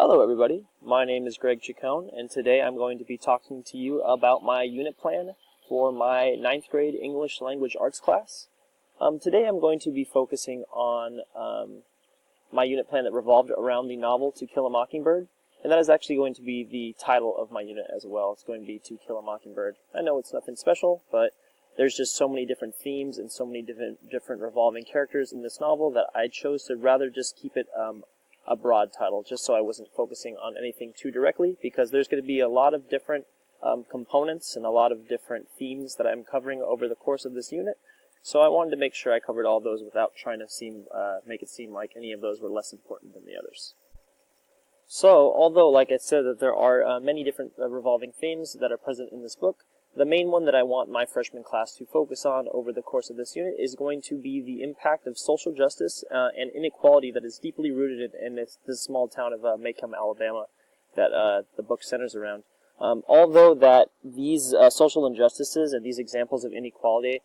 Hello everybody, my name is Greg Chacon, and today I'm going to be talking to you about my unit plan for my 9th grade English Language Arts class. Today I'm going to be focusing on my unit plan that revolved around the novel To Kill a Mockingbird, and that is actually going to be the title of my unit as well. It's going to be To Kill a Mockingbird. I know it's nothing special, but there's just so many different themes and so many different revolving characters in this novel that I chose to rather just keep it a broad title, just so I wasn't focusing on anything too directly, because there's going to be a lot of different components and a lot of different themes that I'm covering over the course of this unit. So I wanted to make sure I covered all those without trying to make it seem like any of those were less important than the others. So, although, like I said, that there are many different revolving themes that are present in this book, the main one that I want my freshman class to focus on over the course of this unit is going to be the impact of social justice and inequality that is deeply rooted in this small town of Macomb, Alabama, that the book centers around. Although that these social injustices and these examples of inequality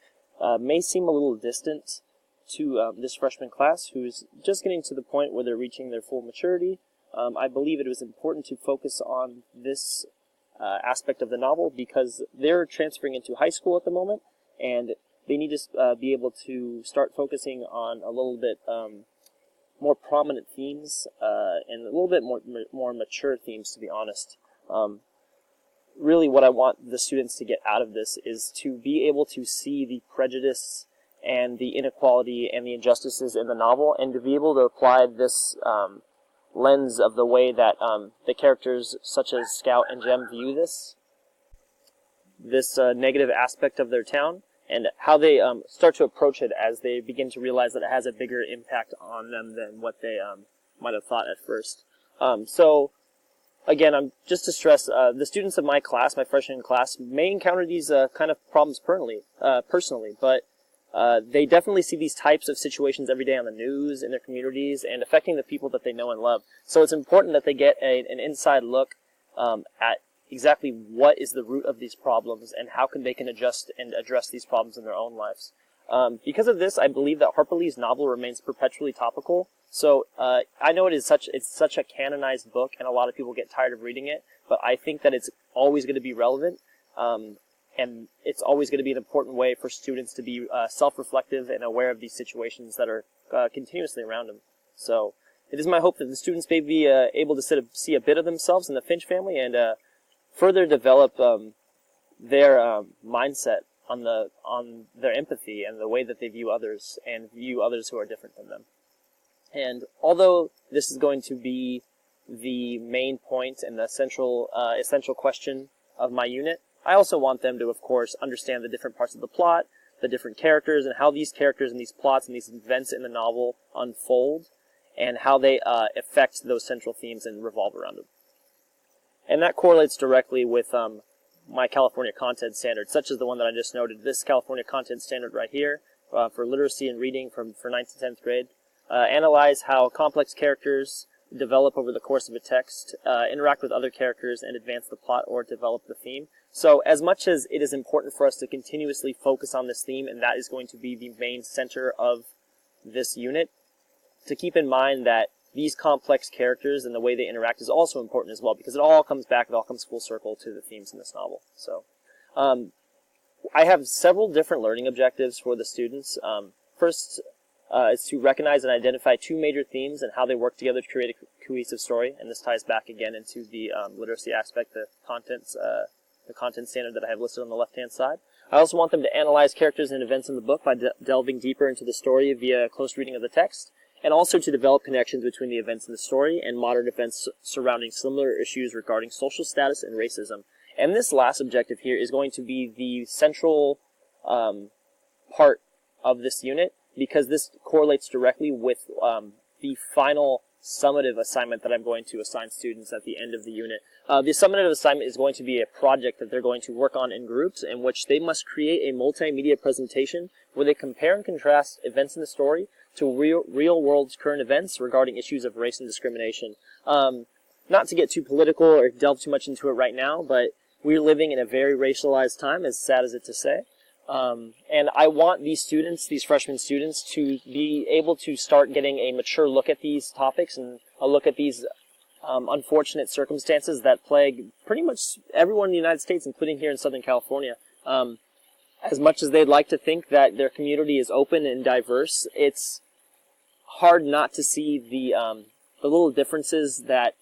may seem a little distant to this freshman class, who's just getting to the point where they're reaching their full maturity, I believe it was important to focus on this aspect of the novel because they're transferring into high school at the moment, and they need to be able to start focusing on a little bit more prominent themes and a little bit more mature themes, to be honest. Really what I want the students to get out of this is to be able to see the prejudice and the inequality and the injustices in the novel, and to be able to apply this lens of the way that the characters such as Scout and Jem view this negative aspect of their town, and how they start to approach it as they begin to realize that it has a bigger impact on them than what they might have thought at first. So again, just to stress, the students of my class, my freshman class, may encounter these kind of problems personally, but they definitely see these types of situations every day on the news, in their communities, and affecting the people that they know and love. So it's important that they get an inside look at exactly what is the root of these problems and how they can adjust and address these problems in their own lives. Because of this, I believe that Harper Lee's novel remains perpetually topical. So I know it's such a canonized book, and a lot of people get tired of reading it, but I think that it's always going to be relevant. And it's always going to be an important way for students to be self-reflective and aware of these situations that are continuously around them. So it is my hope that the students may be able to see a bit of themselves in the Finch family and further develop their mindset on their empathy and the way that they view others and view others who are different than them. And although this is going to be the main point and the essential question of my unit, I also want them to, of course, understand the different parts of the plot, the different characters, and how these characters and these plots and these events in the novel unfold, and how they affect those central themes and revolve around them. And that correlates directly with my California content standard, such as the one that I just noted. This California content standard right here for literacy and reading for 9th to 10th grade. Analyze how complex characters develop over the course of a text, interact with other characters, and advance the plot or develop the theme. So as much as it is important for us to continuously focus on this theme, and that is going to be the main center of this unit, to keep in mind that these complex characters and the way they interact is also important as well, because it all comes full circle to the themes in this novel. So I have several different learning objectives for the students. First is to recognize and identify two major themes and how they work together to create a cohesive story, and this ties back again into the literacy aspect, the content standard that I have listed on the left-hand side. I also want them to analyze characters and events in the book by delving deeper into the story via close reading of the text, and also to develop connections between the events in the story and modern events surrounding similar issues regarding social status and racism. And this last objective here is going to be the central part of this unit, because this correlates directly with the final summative assignment that I'm going to assign students at the end of the unit. The summative assignment is going to be a project that they're going to work on in groups, in which they must create a multimedia presentation where they compare and contrast events in the story to real-world current events regarding issues of race and discrimination. Not to get too political or delve too much into it right now, but we're living in a very racialized time, as sad as it to say. And I want these students, these freshman students, to be able to start getting a mature look at these topics and a look at these unfortunate circumstances that plague pretty much everyone in the United States, including here in Southern California. As much as they'd like to think that their community is open and diverse, it's hard not to see the little differences that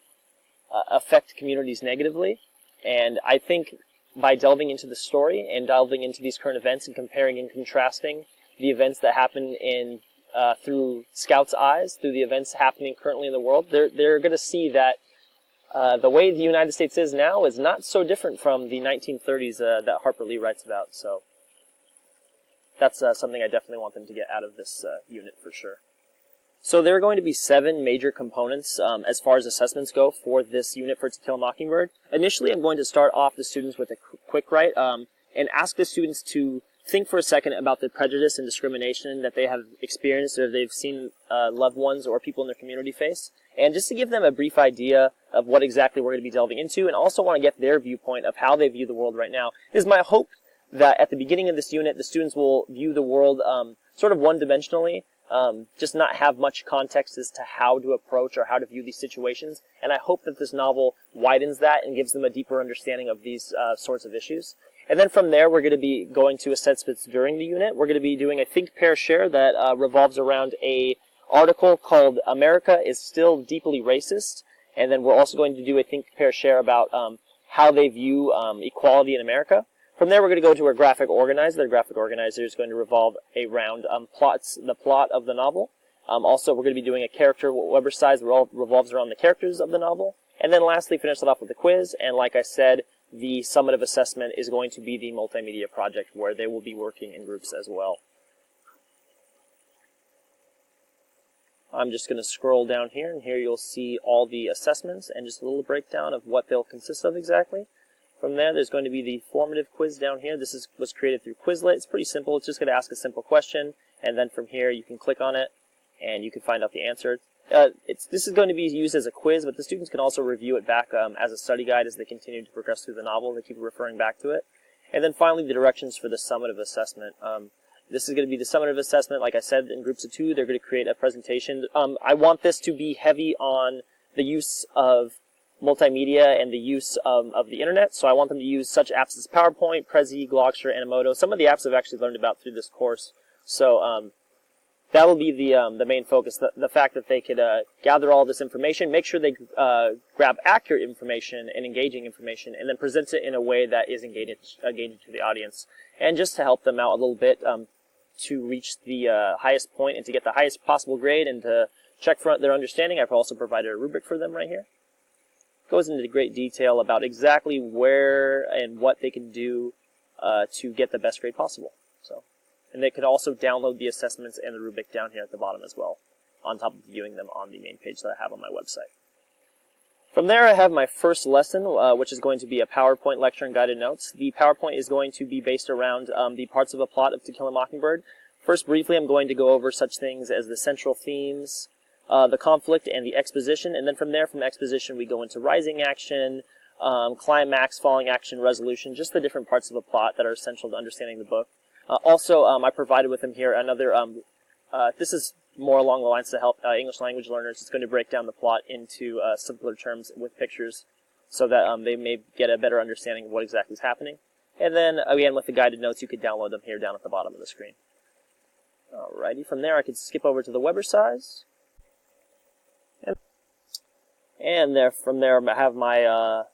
affect communities negatively. And I think by delving into the story and delving into these current events and comparing and contrasting the events that happen in through Scouts' eyes, through the events happening currently in the world, they're going to see that the way the United States is now is not so different from the 1930s that Harper Lee writes about. So that's something I definitely want them to get out of this unit for sure. So there are going to be 7 major components as far as assessments go for this unit for To Kill a Mockingbird. Initially, I'm going to start off the students with a quick write and ask the students to think for a second about the prejudice and discrimination that they have experienced or they've seen loved ones or people in their community face. And just to give them a brief idea of what exactly we're going to be delving into, and also want to get their viewpoint of how they view the world right now. It is my hope that at the beginning of this unit, the students will view the world sort of one-dimensionally, just not have much context as to how to approach or how to view these situations. And I hope that this novel widens that and gives them a deeper understanding of these sorts of issues. And then from there, we're going to be going to assessments during the unit. We're going to be doing a Think, Pair, Share that revolves around a article called America is Still Deeply Racist. And then we're also going to do a Think, Pair, Share about how they view equality in America. From there, we're going to go to our graphic organizer. The graphic organizer is going to revolve around the plot of the novel. Also, we're going to be doing a character Weber size that revolves around the characters of the novel. And then lastly, finish it off with a quiz. And like I said, the summative assessment is going to be the multimedia project where they will be working in groups as well. I'm just going to scroll down here, and here you'll see all the assessments and just a little breakdown of what they'll consist of exactly. From there, there's going to be the formative quiz down here. This was created through Quizlet. It's pretty simple. It's just going to ask a simple question, and then from here you can click on it, and you can find out the answer. This is going to be used as a quiz, but the students can also review it back as a study guide as they continue to progress through the novel. They keep referring back to it. And then finally, the directions for the summative assessment. This is going to be the summative assessment. Like I said, in groups of 2, they're going to create a presentation. I want this to be heavy on the use of multimedia and the use of the internet, so I want them to use such apps as PowerPoint, Prezi, Glogster, Animoto. Some of the apps I've actually learned about through this course. So that will be the main focus, the fact that they could gather all this information, make sure they grab accurate information and engaging information, and then present it in a way that is engaging to the audience. And just to help them out a little bit to reach the highest point and to get the highest possible grade and to check for their understanding, I've also provided a rubric for them right here. Goes into great detail about exactly where and what they can do to get the best grade possible. And they could also download the assessments and the rubric down here at the bottom as well, on top of viewing them on the main page that I have on my website. From there, I have my first lesson, which is going to be a PowerPoint lecture and guided notes. The PowerPoint is going to be based around the parts of a plot of To Kill a Mockingbird. First, briefly, I'm going to go over such things as the central themes, the conflict, and the exposition. And then from there, from exposition, we go into rising action, climax, falling action, resolution, just the different parts of a plot that are essential to understanding the book. Also, I provided with him here another, this is more along the lines to help English language learners. It's going to break down the plot into simpler terms with pictures so that they may get a better understanding of what exactly is happening. And then, again, with the guided notes, you could download them here down at the bottom of the screen. Alrighty, from there I could skip over to the Weber size. And there, from there I have my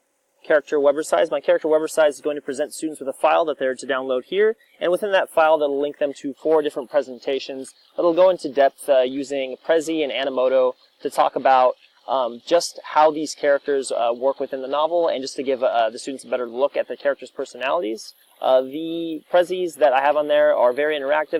character Weber size. My character Weber size is going to present students with a file that they're to download here, and within that file that'll link them to 4 different presentations that'll go into depth using Prezi and Animoto to talk about just how these characters work within the novel, and just to give the students a better look at the characters' personalities. The Prezis that I have on there are very interactive.